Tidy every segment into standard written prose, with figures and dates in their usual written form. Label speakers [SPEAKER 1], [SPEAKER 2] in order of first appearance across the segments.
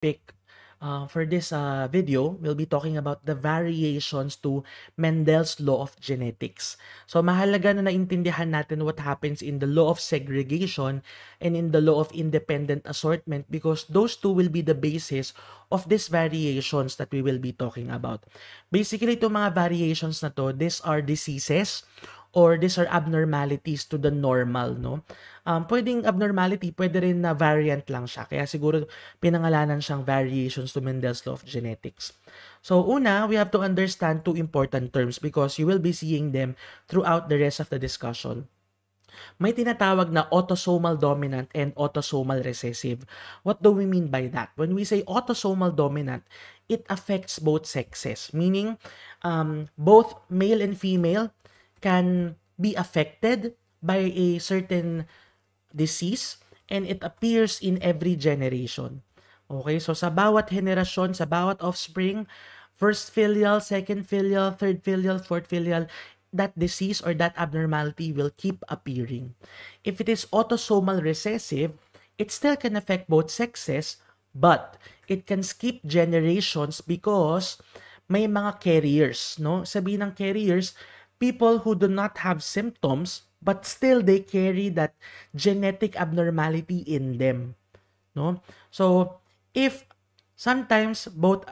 [SPEAKER 1] topic for this video, we'll be talking about the variations to Mendel's law of genetics. So mahalaga na naintindihan natin what happens in the law of segregation and in the law of independent assortment because those two will be the basis of these variations that we will be talking about. Basically, itong mga variations na to, these are diseases or these are abnormalities to the normal, no? Pwedeng abnormality, pwede rin na variant lang siya. Kaya siguro pinangalanan siyang variations to Mendel's law of genetics. So una, we have to understand two important terms because you will be seeing them throughout the rest of the discussion. May tinatawag na autosomal dominant and autosomal recessive. What do we mean by that? When we say autosomal dominant, it affects both sexes, meaning both male and female can be affected by a certain disease and it appears in every generation. Okay, so sa bawat henerasyon, sa bawat offspring, first filial, second filial, third filial, fourth filial, that disease or that abnormality will keep appearing. If it is autosomal recessive, it still can affect both sexes, but it can skip generations because may mga carriers, no? Sabihin ng carriers, people who do not have symptoms but still they carry that genetic abnormality in them, no? So if sometimes both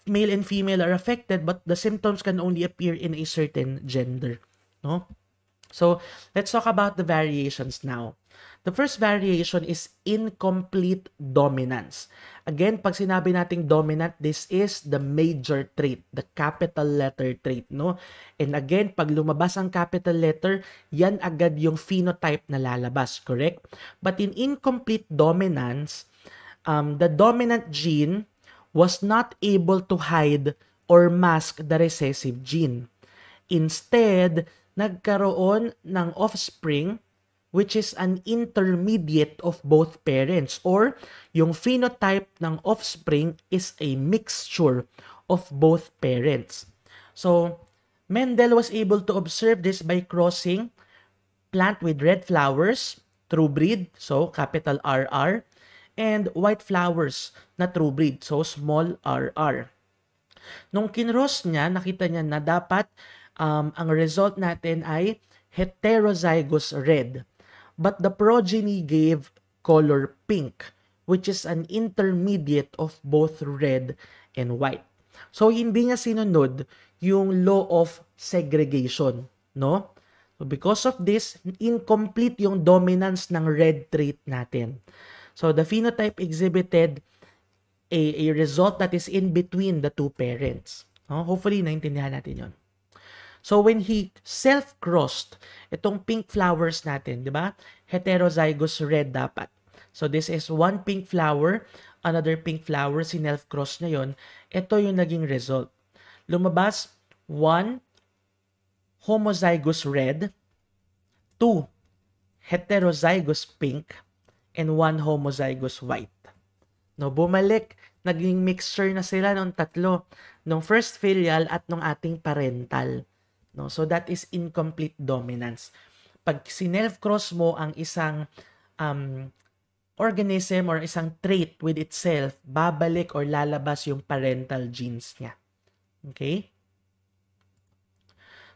[SPEAKER 1] male and female are affected but the symptoms can only appear in a certain gender, no? So let's talk about the variations now. The first variation is incomplete dominance. Again, pag sinabi nating dominant, this is the major trait, the capital letter trait, no? And again, pag lumabas ang capital letter, yan agad yung phenotype na lalabas, correct? But in incomplete dominance, the dominant gene was not able to hide or mask the recessive gene. Instead, nagkaroon ng offspring which is an intermediate of both parents or yung phenotype ng offspring is a mixture of both parents. So, Mendel was able to observe this by crossing plant with red flowers, true breed, so capital RR, and white flowers na true breed, so small RR. Nung kinross niya, nakita niya na dapat ang result natin ay heterozygous red. But the progeny gave color pink, which is an intermediate of both red and white. So, hindi niya sinunod yung law of segregation, no? So, because of this, incomplete yung dominance ng red trait natin. So, the phenotype exhibited a result that is in between the two parents. No? Hopefully, naintindihan natin yon. So, when he self-crossed, itong pink flowers natin, di ba? Heterozygous red dapat. So, this is one pink flower, another pink flower, sinelf-cross na yon. Ito yung naging result. Lumabas, one homozygous red, two heterozygous pink, and one homozygous white. No, bumalik, naging mixture na sila ng tatlo, ng first filial at ng ating parental. No, so that is incomplete dominance. Pag sinelf-cross mo ang isang organism or isang trait with itself, babalik or lalabas yung parental genes niya. Okay?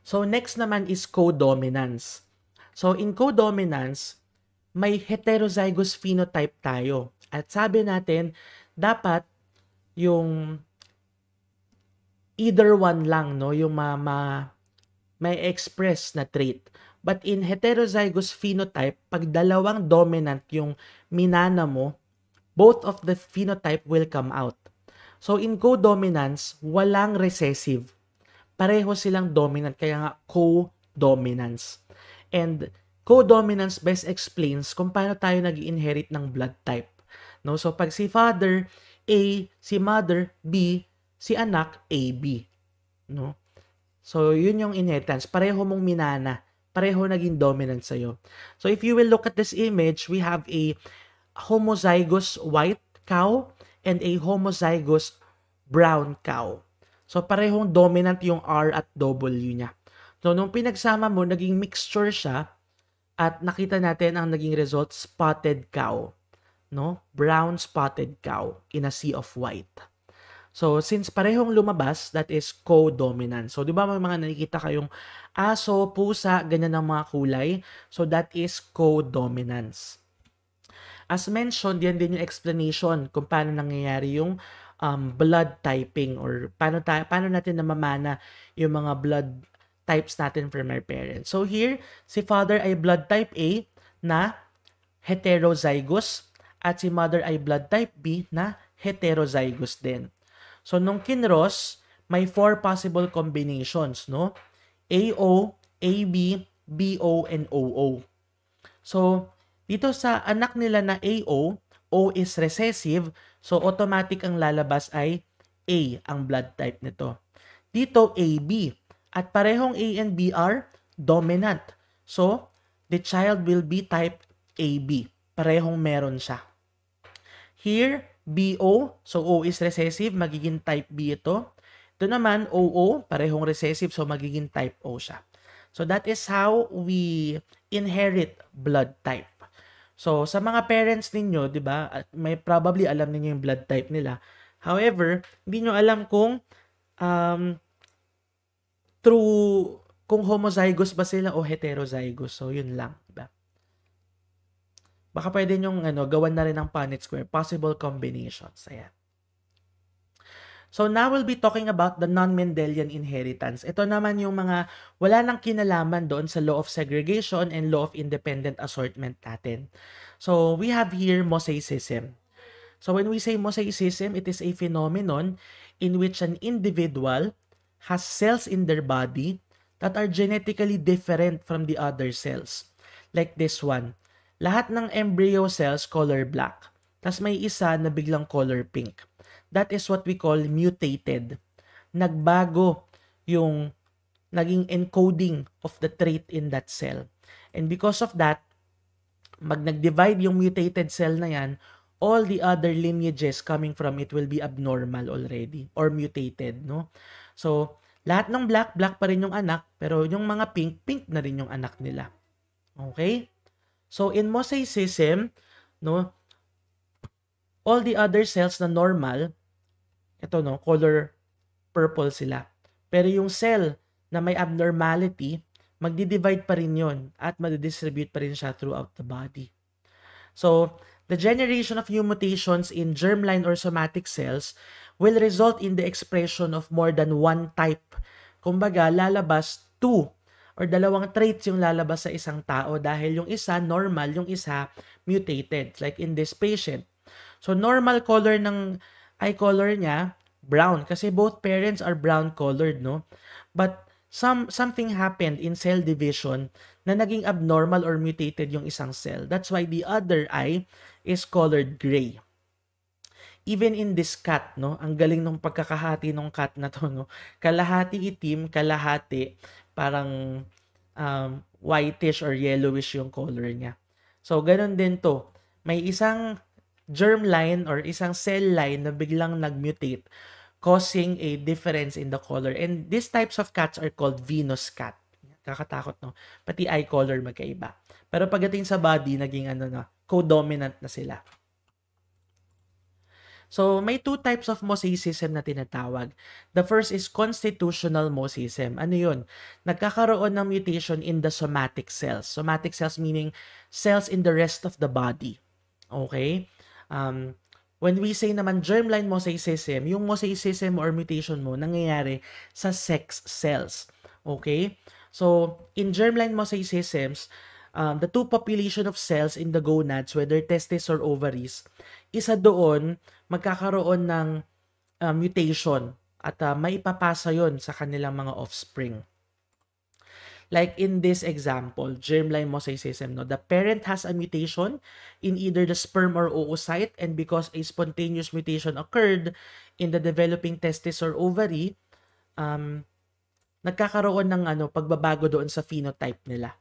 [SPEAKER 1] So next naman is codominance. So in codominance, may heterozygous phenotype tayo. At sabi natin, dapat yung either one lang, no, yung may express na trait. But in heterozygous phenotype, pag dalawang dominant yung minana mo, both of the phenotype will come out. So in codominance, walang recessive. Pareho silang dominant, kaya nga codominance. And codominance best explains kung paano tayo nag-inherit ng blood type. No? So pag si father A, si mother B, si anak AB. No? So, yun yung inheritance. Pareho mong minana. Pareho naging dominant sa'yo. So, if you will look at this image, we have a homozygous white cow and a homozygous brown cow. So, parehong dominant yung R at W niya. So, nung pinagsama mo, naging mixture siya at nakita natin ang naging result, spotted cow. no? Brown spotted cow in a sea of white. So, since parehong lumabas, that is co-dominant. So, di ba may mga nakikita kayong aso, pusa, ganyan ang mga kulay? So, that is co-dominance. As mentioned, yan din yung explanation kung paano nangyayari yung blood typing or paano natin namamana yung mga blood types natin from our parents. So, here, si father ay blood type A na heterozygous at si mother ay blood type B na heterozygous din. So, nung kinross, may 4 possible combinations, no? AO, AB, BO, and OO. So, dito sa anak nila na AO, O is recessive, so automatic ang lalabas ay A ang blood type nito. Dito, AB. At parehong A and B are dominant. So, the child will be type AB. Parehong meron siya. Here, BO, so O is recessive, magiging type B ito. Ito naman, OO, parehong recessive, so magiging type O siya. So that is how we inherit blood type. So sa mga parents ninyo, 'di ba, may probably alam niyo yung blood type nila. However, hindi niyo alam kung true, kung homozygous ba sila o heterozygous. So yun lang, 'di ba? Baka pwede nyong gawan na rin ng Punnett square, possible combinations. Ayan. So now we'll be talking about the non-Mendelian inheritance. Ito naman yung mga wala nang kinalaman doon sa law of segregation and law of independent assortment natin. So we have here mosaicism. So when we say mosaicism, it is a phenomenon in which an individual has cells in their body that are genetically different from the other cells. Like this one. Lahat ng embryo cells color black. Tas may isa na biglang color pink. That is what we call mutated. Nagbago yung naging encoding of the trait in that cell. And because of that, nag-divide yung mutated cell na yan, all the other lineages coming from it will be abnormal already or mutated, no? So, lahat ng black pa rin yung anak, pero yung mga pink na rin yung anak nila. Okay? So, in mosaicism, no, all the other cells na normal, ito, no, color purple sila. Pero yung cell na may abnormality, magdi-divide pa rin yun at madidistribute pa rin siya throughout the body. So, the generation of new mutations in germline or somatic cells will result in the expression of more than one type. Kumbaga, lalabas 2 or dalawang traits yung lalabas sa isang tao dahil yung isa normal, yung isa mutated, like in this patient. So, normal color ng eye color niya, brown, kasi both parents are brown colored, no? But something happened in cell division na naging abnormal or mutated yung isang cell. That's why the other eye is colored gray. Even in this cat, no? Ang galing nung pagkakahati ng cat na to, no? Kalahati itim, kalahati parang whitish or yellowish yung color niya. So, ganun din to. May isang germline or isang cell line na biglang nag-mutate, causing a difference in the color. And these types of cats are called Venus cat. Kakatakot, no? Pati eye color magkaiba. Pero pagdating sa body, naging co-dominant na sila. So, may 2 types of mosaicism na tinatawag. The first is constitutional mosaicism. Ano yun? Nagkakaroon ng mutation in the somatic cells. Somatic cells meaning cells in the rest of the body. Okay? When we say naman germline mosaicism, yung mosaicism or mutation mo nangyayari sa sex cells. Okay? So, in germline mosaicisms, the 2 population of cells in the gonads, whether testes or ovaries, isa doon magkakaroon ng mutation at maipapasa yon sa kanilang mga offspring. Like in this example, germline mosaicism, no? The parent has a mutation in either the sperm or oocyte, and because a spontaneous mutation occurred in the developing testis or ovary, nagkakaroon ng pagbabago doon sa phenotype nila.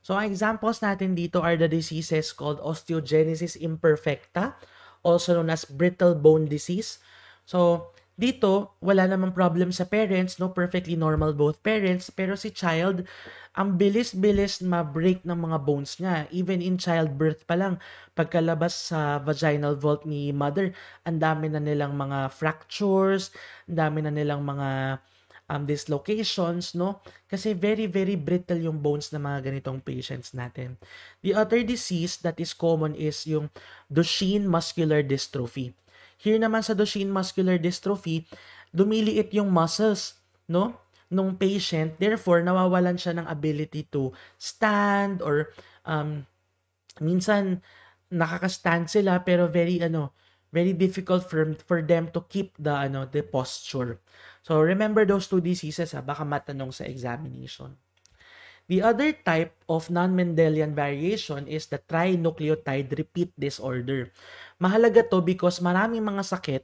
[SPEAKER 1] So, ang examples natin dito are the diseases called osteogenesis imperfecta, also known as brittle bone disease. So, Dito, wala namang problem sa parents, no? Perfectly normal both parents. Pero si child, ang bilis-bilis ma-break ng mga bones niya. Even in childbirth pa lang, pagkalabas sa vaginal vault ni mother, ang dami na nilang mga fractures, ang dami na nilang mga dislocations, no? Kasi very, very brittle yung bones ng mga ganitong patients natin. The other disease that is common is yung Duchenne muscular dystrophy. Here naman sa Duchenne muscular dystrophy, lumiliit yung muscles, no? Nung patient, therefore, nawawalan siya ng ability to stand or minsan nakaka-stand sila pero very difficult for them to keep the posture. So remember those two diseases, baka matanong sa examination. The other type of non-Mendelian variation is the trinucleotide repeat disorder. Mahalaga to because maraming mga sakit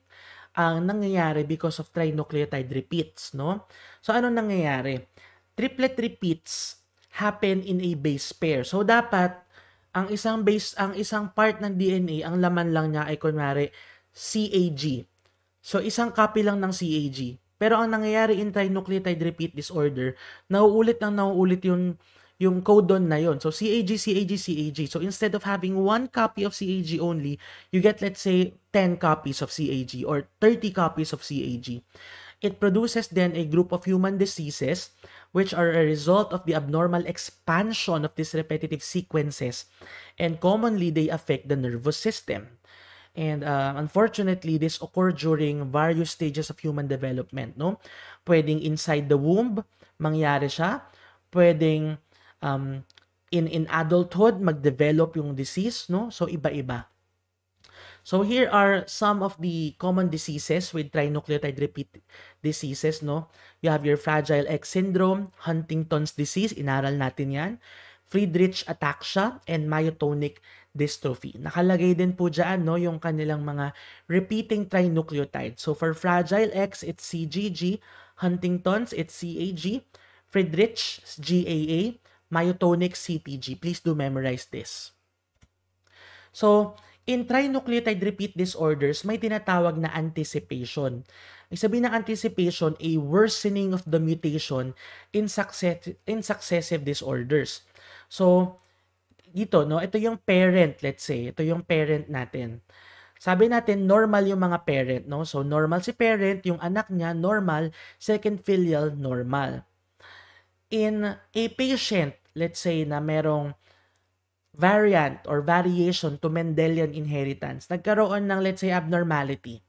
[SPEAKER 1] ang nangyayari because of trinucleotide repeats, no? So ano nangyayari? Triplet repeats happen in a base pair. So dapat ang isang part ng DNA, ang laman lang niya ay kunwari CAG. So isang copy lang ng CAG. Pero ang nangyayari in trinucleotide repeat disorder, nauulit yung codon na yon. So CAG, CAG, CAG. So instead of having one copy of CAG only, you get, let's say, 10 copies of CAG or 30 copies of CAG. It produces then a group of human diseases which are a result of the abnormal expansion of these repetitive sequences, and commonly they affect the nervous system. And unfortunately, this occur during various stages of human development, no? Pwedeng inside the womb, mangyari siya. Pwedeng in adulthood, mag-develop yung disease, no? So, iba-iba. So, here are some of the common diseases with trinucleotide repeat diseases, no? You have your Fragile X syndrome, Huntington's disease, inaral natin yan, Friedreich ataxia, and myotonic dystrophy. Nakalagay din po dyan, no, yung kanilang mga repeating trinucleotide. So for Fragile X, it's CGG. Huntington's, it's CAG. Friedreich, GAA. Myotonic, CTG. Please do memorize this. So, in trinucleotide repeat disorders, may tinatawag na anticipation. Ibig sabihin ng anticipation, a worsening of the mutation in successive disorders. So, dito, no, ito yung parent, let's say. Ito yung parent natin. Sabi natin, normal yung mga parent, no? So, normal si parent, yung anak niya, normal, second filial, normal. In a patient, let's say, na merong variant or variation to Mendelian inheritance, nagkaroon ng, let's say, abnormality.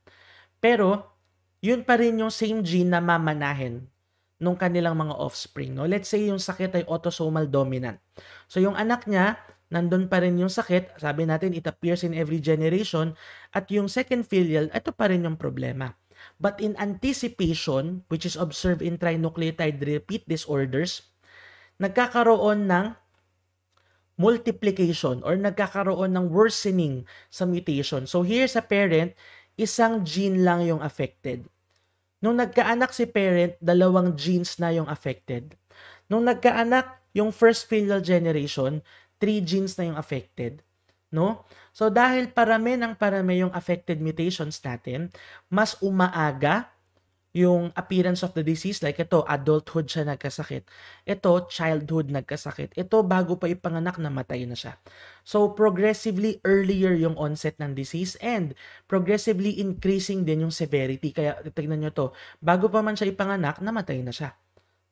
[SPEAKER 1] Pero, yun pa rin yung same gene na mamanahin nung kanilang mga offspring. No? Let's say yung sakit ay autosomal dominant. So yung anak niya, nandun pa rin yung sakit. Sabi natin, it appears in every generation. At yung second filial, ito pa rin yung problema. But in anticipation, which is observed in trinucleotide repeat disorders, nagkakaroon ng multiplication or nagkakaroon ng worsening sa mutation. So here sa parent, isang gene lang yung affected. Nung nagkaanak si parent, dalawang genes na yung affected. Nung nagkaanak yung first filial generation, 3 genes na yung affected. No? So dahil parami yung affected mutations natin, mas umaaga yung appearance of the disease. Like ito, adulthood siya nagkasakit. Ito, childhood nagkasakit. Ito, bago pa ipanganak, namatay na siya. So, progressively earlier yung onset ng disease and progressively increasing din yung severity. Kaya, tignan nyo to, bago pa man siya ipanganak, namatay na siya.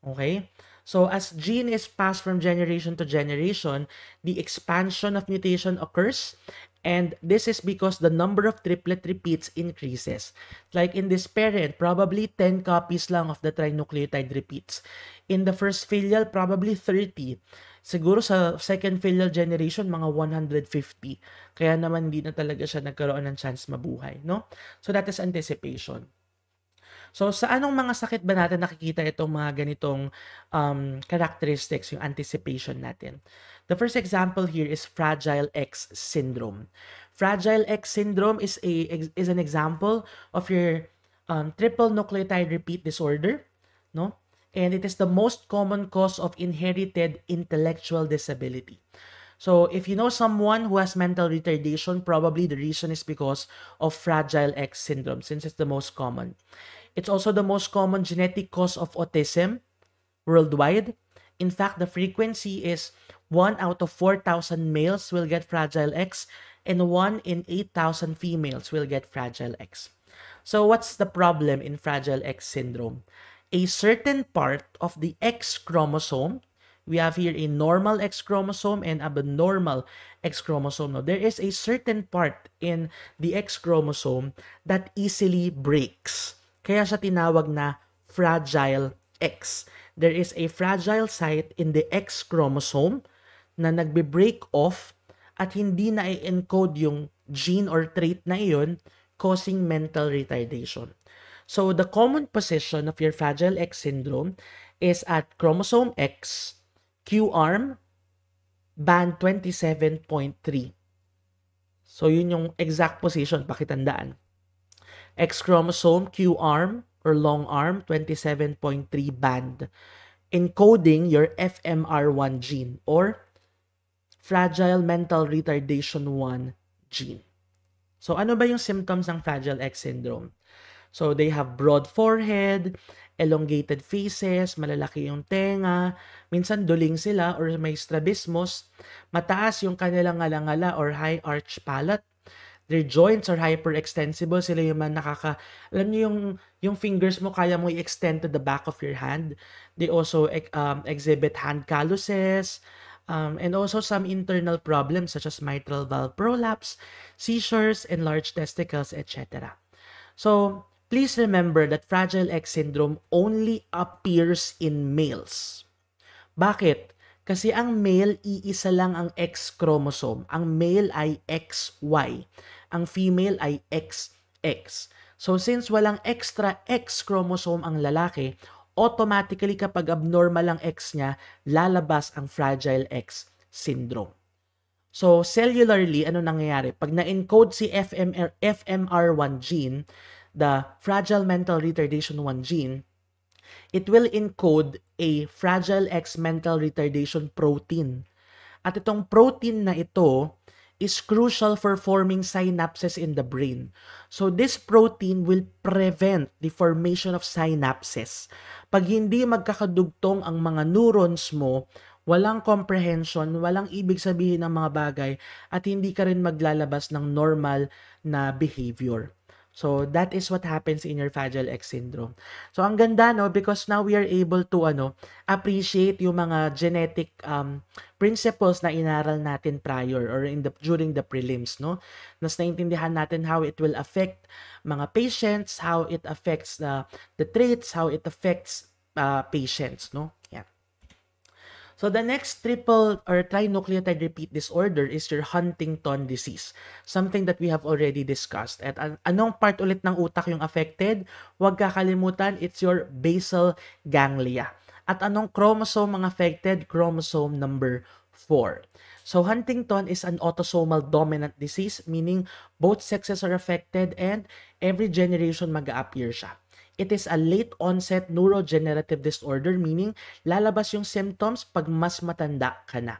[SPEAKER 1] Okay? So, as gene is passed from generation to generation, the expansion of mutation occurs. And this is because the number of triplet repeats increases. Like in this parent, probably 10 copies lang of the trinucleotide repeats. In the first filial, probably 30. Siguro sa second filial generation, mga 150. Kaya naman hindi na talaga siya nagkaroon ng chance mabuhay, no? So that is anticipation. So, sa anong mga sakit ba natin nakikita itong mga ganitong characteristics, yung anticipation natin? The first example here is Fragile X syndrome. Fragile X syndrome is an example of your triple nucleotide repeat disorder, no? And it is the most common cause of inherited intellectual disability. So, if you know someone who has mental retardation, probably the reason is because of Fragile X syndrome, since it's the most common. It's also the most common genetic cause of autism worldwide. In fact, the frequency is 1 out of 4,000 males will get Fragile X and 1 in 8,000 females will get Fragile X. So what's the problem in Fragile X syndrome? A certain part of the X chromosome, we have here a normal X chromosome and abnormal X chromosome. Now, there is a certain part in the X chromosome that easily breaks. Kaya siya tinawag na Fragile X. There is a fragile site in the X chromosome na nagbe-break off at hindi na i-encode yung gene or trait na iyon, causing mental retardation. So, the common position of your Fragile X syndrome is at chromosome X, Q-arm, band 27.3. So, yun yung exact position, pakitandaan. X chromosome, Q-arm, or long arm, 27.3 band, encoding your FMR1 gene or Fragile Mental Retardation 1 gene. So, ano ba yung symptoms ng Fragile X syndrome? So, they have broad forehead, elongated faces, malalaki yung tenga, minsan duling sila or may strabismus, mataas yung kanilang ngala-ngala or high arch palate, their joints are hyperextensible, sila yung alam niyo yung fingers mo, kaya mo i-extend to the back of your hand. They also exhibit hand calluses, and also some internal problems such as mitral valve prolapse, seizures, enlarged testicles, etc. So, please remember that Fragile X syndrome only appears in males. Bakit? Kasi ang male, iisa lang ang X chromosome. Ang male ay XY. Ang female ay XX. So, since walang extra X chromosome ang lalaki, automatically kapag abnormal ang X niya, lalabas ang Fragile X syndrome. So, cellularly, ano nangyayari? Pag na-encode si FMR1 gene, the Fragile Mental Retardation 1 gene, it will encode a Fragile X mental retardation protein. At itong protein na ito is crucial for forming synapses in the brain. So this protein will prevent the formation of synapses. Pag hindi magkakadugtong ang mga neurons mo, walang comprehension, walang ibig sabihin ng mga bagay, at hindi ka rin maglalabas ng normal na behavior. So, that is what happens in your Fragile X syndrome. So, ang ganda, no? Because now we are able to, appreciate yung mga genetic principles na inaral natin prior or during the prelims, no? Mas naintindihan natin how it will affect mga patients, how it affects the traits, how it affects patients, no? Yeah. So, the next triple or trinucleotide repeat disorder is your Huntington disease. Something that we have already discussed. At anong part ulit ng utak yung affected? Huwag kakalimutan, it's your basal ganglia. At anong chromosome ang affected? Chromosome number 4. So, Huntington is an autosomal dominant disease, meaning both sexes are affected and every generation mag-a-appear siya. It is a late-onset neurodegenerative disorder, meaning lalabas yung symptoms pag mas matanda ka na.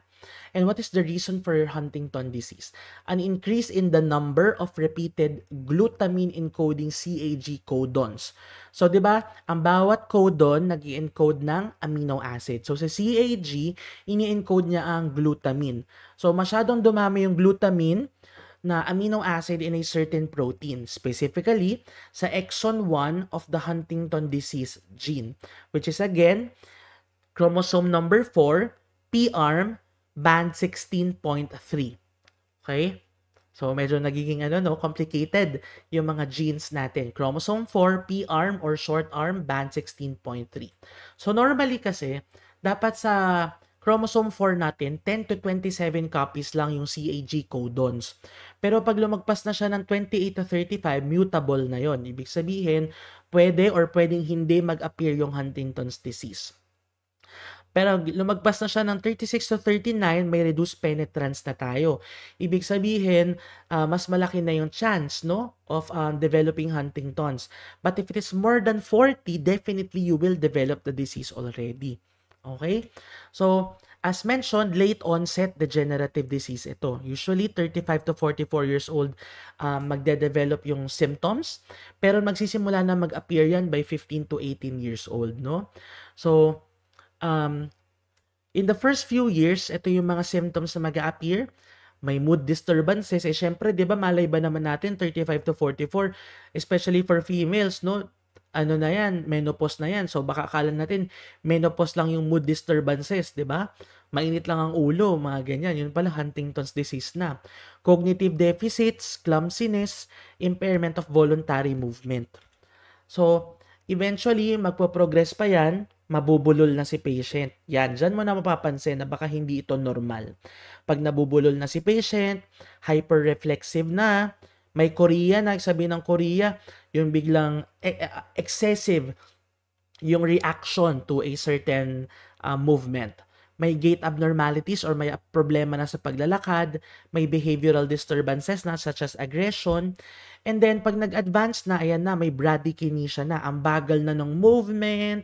[SPEAKER 1] And what is the reason for your Huntington disease? An increase in the number of repeated glutamine-encoding CAG codons. So, di ba, ang bawat codon nag-i-encode ng amino acid. So, sa CAG, ini-encode niya ang glutamine. So, masyadong dumami yung glutamine na amino acid in a certain protein, specifically sa exon 1 of the Huntington disease gene, which is again chromosome number 4, P-arm, band 16.3. Okay? So, medyo nagiging complicated yung mga genes natin. Chromosome 4, P-arm or short arm, band 16.3. So, normally kasi, dapat sa chromosome 4 natin, 10 to 27 copies lang yung CAG codons. Pero pag lumagpas na siya ng 28 to 35, mutable na yon. Ibig sabihin, pwede or pwedeng hindi mag-appear yung Huntington's disease. Pero lumagpas na siya ng 36 to 39, may reduced penetrance na tayo. Ibig sabihin, mas malaki na yung chance, of developing Huntington's. But if it is more than 40, definitely you will develop the disease already. Okay? So, As mentioned, late onset degenerative disease ito. Usually 35 to 44 years old magde-develop yung symptoms, pero magsisimula na mag-appear yan by 15 to 18 years old, no? So, um, in the first few years, ito yung mga symptoms na mag-appear. May mood disturbances. Syempre, di ba, malay ba naman natin, 35 to 44, especially for females, no? Ano na yan, menopause na yan. So, baka akala natin, menopause lang yung mood disturbances, di ba? Mainit lang ang ulo, mga ganyan. Yun pala, Huntington's disease na. Cognitive deficits, clumsiness, impairment of voluntary movement. So, eventually, magpo-progress pa yan, mabubulol na si patient. Yan, dyan mo na mapapansin na baka hindi ito normal. Pag nabubulol na si patient, hyper-reflexive na, may chorea na, sabi ng chorea, yung biglang excessive yung reaction to a certain movement. May gait abnormalities or may problema na sa paglalakad, may behavioral disturbances na such as aggression, and then pag nag-advance na, ayan na, may bradykinesia na, ang bagal na ng movement,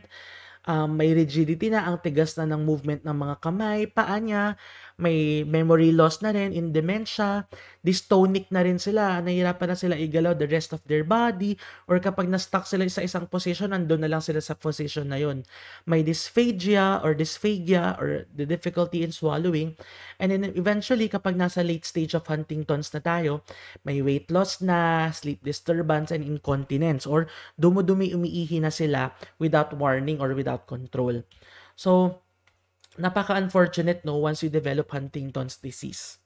[SPEAKER 1] may rigidity na, ang tigas na ng movement ng mga kamay, paa niya, may memory loss na rin in dementia, dystonic na rin sila, nahihirapan na sila igalaw the rest of their body, or kapag na-stuck sila sa isang position, nandun na lang sila sa position na yun. May dysphagia or the difficulty in swallowing, and then eventually, kapag nasa late stage of Huntington's na tayo, may weight loss na, sleep disturbance, and incontinence, or dumudumi, umiihi na sila without warning or without control. So, napaka-unfortunate, no, once you develop Huntington's disease.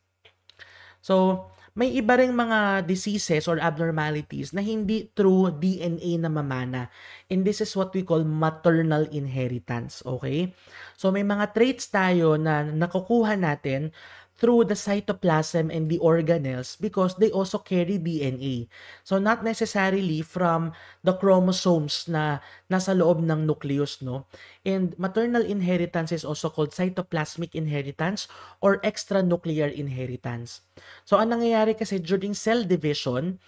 [SPEAKER 1] So, may iba ring mga diseases or abnormalities na hindi through DNA na mamana. And this is what we call maternal inheritance, okay? So, may mga traits tayo na nakukuha natin through the cytoplasm and the organelles because they also carry DNA. So, not necessarily from the chromosomes na nasa loob ng nucleus, no? And maternal inheritance is also called cytoplasmic inheritance or extranuclear inheritance. So, ang nangyayari kasi during cell division,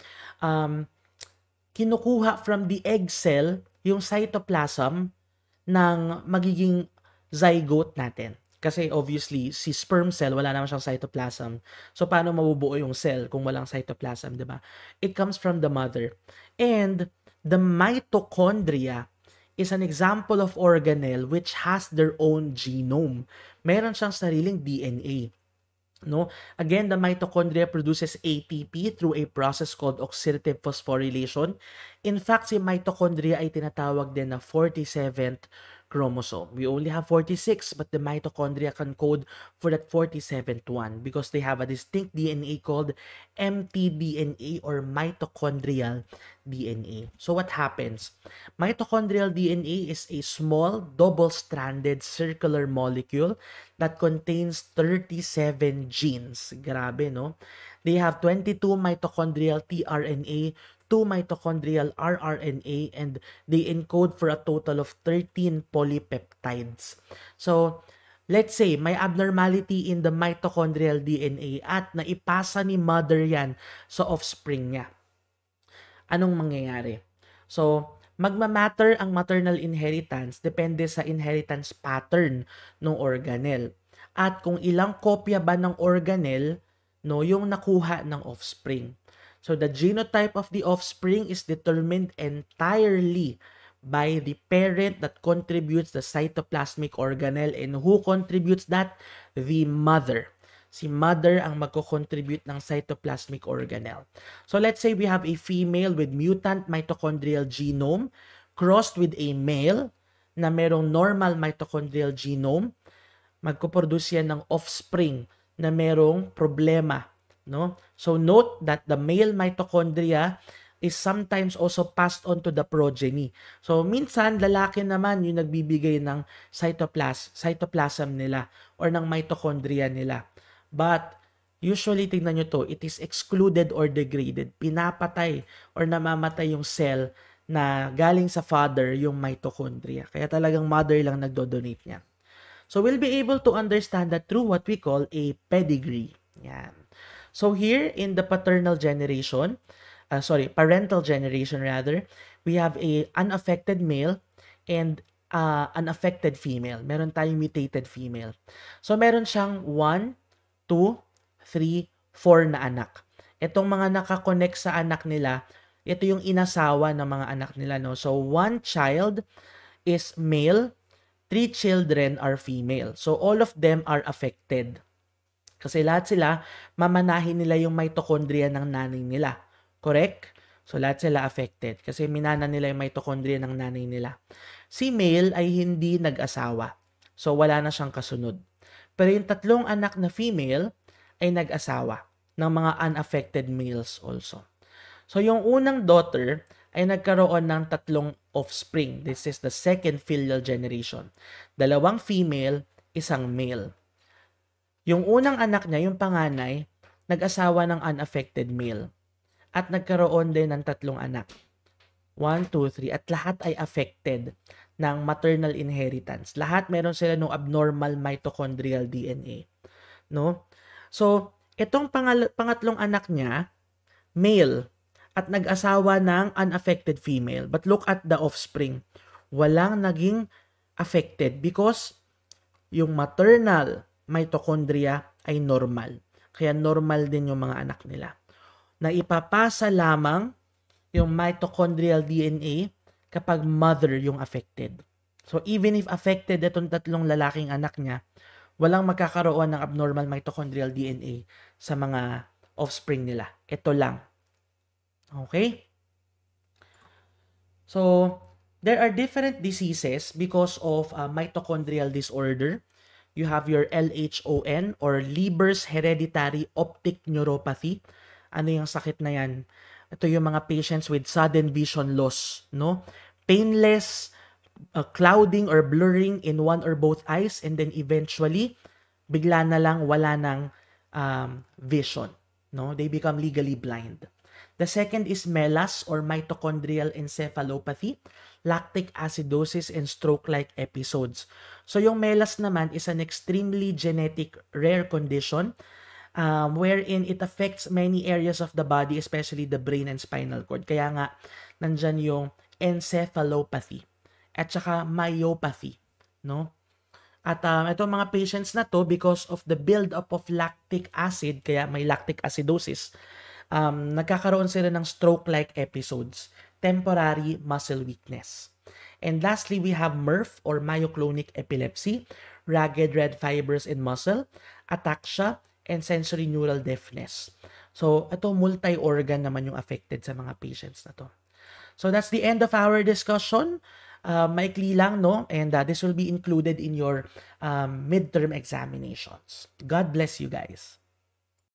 [SPEAKER 1] kinukuha from the egg cell yung cytoplasm ng magiging zygote natin. Kasi obviously, si sperm cell, wala naman siyang cytoplasm. So, paano mabubuo yung cell kung walang cytoplasm, di ba? It comes from the mother. And the mitochondria is an example of organelle which has their own genome. Meron siyang sariling DNA. No? Again, the mitochondria produces ATP through a process called oxidative phosphorylation. In fact, si mitochondria ay tinatawag din na 47th chromosome. We only have 46, but the mitochondria can code for that 47th one because they have a distinct DNA called mtDNA or mitochondrial DNA. So what happens? Mitochondrial DNA is a small double-stranded circular molecule that contains 37 genes. Grabe, no? They have 22 mitochondrial tRNA, 2 mitochondrial rRNA, and they encode for a total of 13 polypeptides. So, let's say may abnormality in the mitochondrial DNA at naipasa ni mother yan sa offspring niya. Anong mangyayari? So, magmamatter ang maternal inheritance depende sa inheritance pattern ng organelle. At kung ilang kopya ba ng organelle, no, yung nakuha ng offspring. So, the genotype of the offspring is determined entirely by the parent that contributes the cytoplasmic organelle. And who contributes that? The mother. Si mother ang magko-contribute ng cytoplasmic organelle. So, let's say we have a female with mutant mitochondrial genome crossed with a male na merong normal mitochondrial genome. Magko-produce yan ng offspring na merong problema. No? So note that the male mitochondria is sometimes also passed on to the progeny. So minsan lalaki naman yung nagbibigay ng cytoplasm nila or ng mitochondria nila. But usually tingnan nyo to, it is excluded or degraded. Pinapatay or namamatay yung cell na galing sa father yung mitochondria. Kaya talagang mother lang nagdo-donate niya. So we'll be able to understand that through what we call a pedigree. Yan. So here in the parental generation rather, we have a unaffected male and unaffected female. Meron tayong mutated female. So, meron siyang 1, 2, 3, 4 na anak. Itong mga nakakonect sa anak nila, ito yung inasawa ng mga anak nila, no? So, 1 child is male, 3 children are female. So, all of them are affected. Kasi lahat sila, mamanahin nila yung mitochondria ng nanay nila. Correct? So, lahat sila affected. Kasi minana nila yung mitochondria ng nanay nila. Si male ay hindi nag-asawa. So, wala na siyang kasunod. Pero yung 3 anak na female ay nag-asawa ng mga unaffected males also. So, yung unang daughter ay nagkaroon ng 3 offspring. This is the second filial generation. 2 female, 1 male. Yung unang anak niya, yung panganay, nag-asawa ng unaffected male. At nagkaroon din ng 3 anak. 1, 2, 3. At lahat ay affected ng maternal inheritance. Lahat meron sila ng abnormal mitochondrial DNA. No? So, itong pangatlong anak niya, male, at nag-asawa ng unaffected female. But look at the offspring. Walang naging affected because yung maternal mitochondria ay normal. Kaya normal din yung mga anak nila. Na ipapasa lamang yung mitochondrial DNA kapag mother yung affected. So even if affected itong 3 lalaking anak niya, walang magkakaroon ng abnormal mitochondrial DNA sa mga offspring nila. Ito lang. Okay? So, there are different diseases because of mitochondrial disorder. You have your LHON or Leber's hereditary optic neuropathy. Ano yung sakit na yan? Ito yung mga patients with sudden vision loss, no? Painless clouding or blurring in one or both eyes, and then eventually bigla na lang wala ng vision, no? They become legally blind. The second is MELAS or mitochondrial encephalopathy, lactic acidosis, and stroke-like episodes. So yung MELAS naman is an extremely genetic rare condition wherein it affects many areas of the body, especially the brain and spinal cord. Kaya nga, nandyan yung encephalopathy at saka myopathy, no? At itong mga patients na to, because of the build-up of lactic acid, kaya may lactic acidosis, nagkakaroon sila ng stroke-like episodes, temporary muscle weakness. And lastly, we have MRF or myoclonic epilepsy, ragged red fibers in muscle, ataxia, and sensory neural deafness. So, ito multi-organ naman yung affected sa mga patients na to. So, that's the end of our discussion. Maikli lang, no? And this will be included in your midterm examinations. God bless you guys.